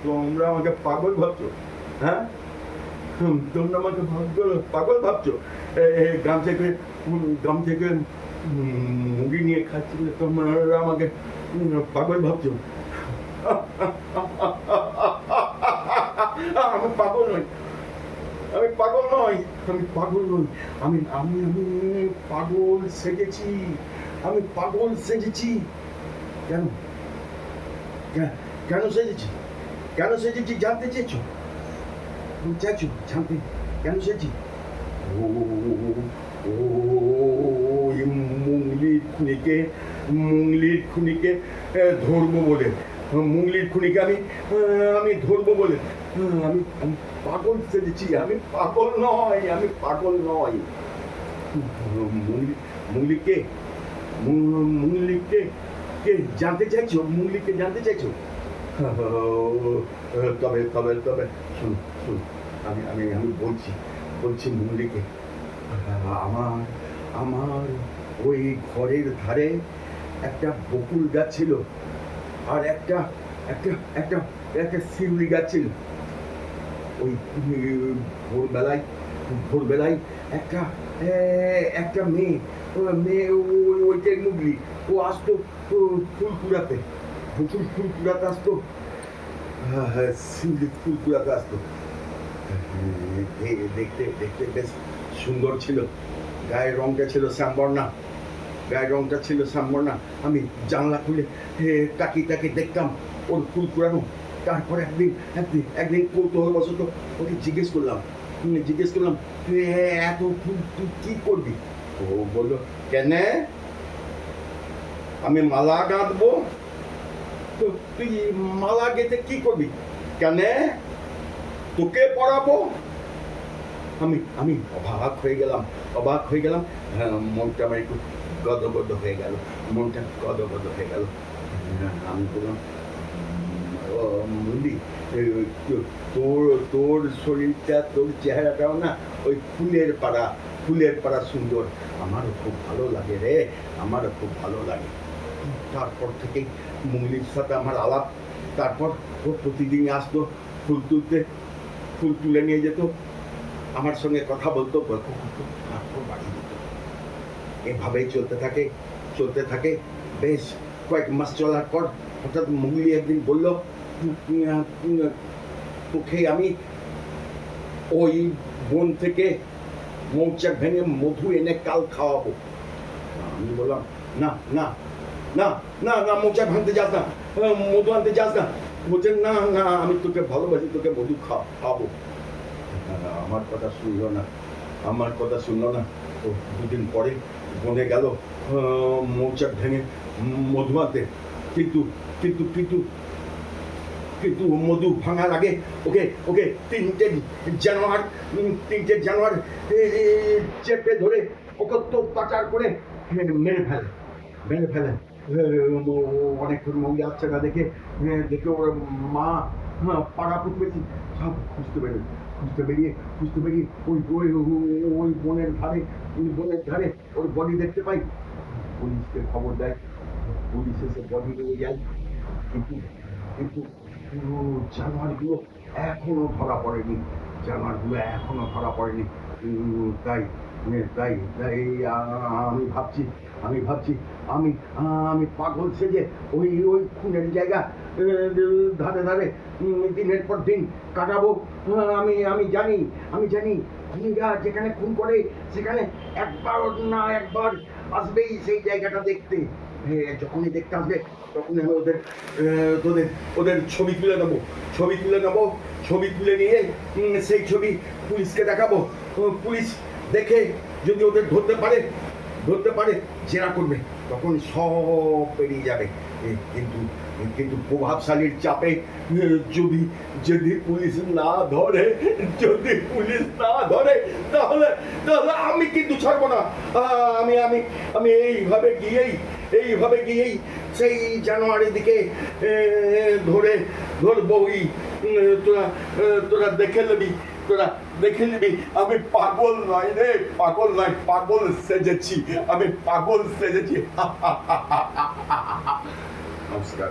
তোমরা আমাকে পাগল ভাবছো? হ্যাঁ, তোমরা আমাকে পাগল ভাবছো? গ্রাম থেকে মুড়ি নিয়ে খাচ্ছি বলে তোমরা আমাকে পাগল ভাবছো? আমি পাগল নই, আমি পাগল নই, আমি পাগল নই, আমি আমি আমি পাগল সেজেছি, আমি পাগল সেজেছি। কেন কেন সেজেছি? কেন সেজেছি জানতে চেয়েছো? চাইছো জানতে কেন সেজেছি? ও ও মুঙ্গলির খুনিকে ধরবো বলে, মুঙ্গলির খুনিকে আমি ধরবো বলে আমি আমি পাগল সেজেছি। আমি পাগল নয়, আমি পাগল নয়। মুঙ্গলিকে মুঙ্গলিকে কে জানতে চাইছো? মুঙ্গলিকে জানতে চাইছো? তবে তবে তবে শুন শুন, আমি আমি আমি বলছি মুঙ্গলিকে, আমার আমার ওই ঘরের ধারে একটা বকুল গাছ ছিল, আর একটা একটা একটা একটা শিউলি গাছ ছিল। ওই ভোরবেলায় ভোরবেলায় একটা একটা মেয়ে ওইটাই মুগলি, ও আসতো ফুল কুড়াতে, ফুল কুড়াতে আসতো। হ্যাঁ, শিউলি ফুল কুড়াতে আসতো। দেখতে দেখতে বেশ সুন্দর ছিল, গায়ের রংটা ছিল শ্যামবর্ণা, গায়ের রংটা ছিল শ্যামবর্ণা। আমি জানলা খুলে তাকিয়ে দেখতাম ওর ফুল কুড়ানো। তারপরে একদিন কৌতূহলবশত ওকে জিজ্ঞেস করলাম এত ফুল তুই কি করবি? ও বললো, কেন আমি মালা গাঁথবো। তো তুই মালা গেঁথে কি করবি? কেন তোকে পড়াবো। আমি আমি অবাক হয়ে গেলাম। মনটা আমার একটু গদগদ হয়ে গেল, আমি বললাম, মুন্ডি, তোর শরীরটা, তোর চেহারাটাও না ওই ফুলের পাড়া সুন্দর। আমারও খুব ভালো লাগে রে, আমারও খুব ভালো লাগে। তারপর থেকেই মুঙ্গলির সাথে আমার আলাপ। তারপর ও প্রতিদিন আসতো ফুল তুলে নিয়ে যেত, আমার সঙ্গে কথা বলতো, গল্প করতো, তারপর বাড়ি যেত। এভাবেই চলতে থাকে। বেশ কয়েক মাস চলার পর হঠাৎ মুঙ্গলি একদিন বলল, তোকে আমি ওই বন থেকে মৌচাক ভেঙে মধু এনে কাল খাওয়াবো। আমি বললাম, না না না না না, মৌচাক ভাঙতে যাস না, মধু আনতে যাস না। বলছেন, না না, আমি তোকে ভালোবাসি, তোকে মধু খাওয়াবো। আমার কথা শুনলো না। তো দুদিন পরে বনে গেল মৌচাক ভেঙে মধু আনতে। কিন্তু কিন্তু কিন্তু কিন্তু মধু ভাঙার আগে ওকে তিনটে জানোয়ার চেপে ধরে ওকে তো পাচার করে মেরে ফেলে। অনেকক্ষণ মহিলা আসছে না দেখে ওর মা, পাড়া প্রতিবেশী সব খুঁজতে বেরিয়ে ওই বনের ধারে ওর বডি দেখতে পাই। পুলিশকে খবর দেয়, পুলিশ এসে বডি নিয়ে যায়। কিন্তু কিন্তু জানোয়ারগুলো এখনো ধরা পড়েনি। তাই তাই তাই আমি ভাবছি আমি পাগল সেজে ওই খুনের জায়গা ধারে দিনের পর দিন কাটাবো। আমি জানি খুনিরা যেখানে খুন করে সেখানে একবার আসবেই সেই জায়গাটা দেখতে। যখনই দেখতে আসবে তখনই আমি ওদের ছবি তুলে নেবো। ছবি তুলে নিয়ে সেই ছবি পুলিশকে দেখাবো। পুলিশ দেখে যদি ওদের ধরতে পারে জেরা করবে, তখন সব পেরিয়ে যাবে। কিন্তু প্রভাবশালীর চাপে যদি পুলিশ না ধরে তাহলে আমি কিন্তু ছাড়বো না। আমি এইভাবে গিয়েই সেই জানুয়ারির দিকে ধরবই। তোরা দেখে নেবি তোরা দেখে নিবি আমি পাগল নয় রে, পাগল নয়, পাগল সেজেছি, আমি পাগল সেজেছি। নমস্কার।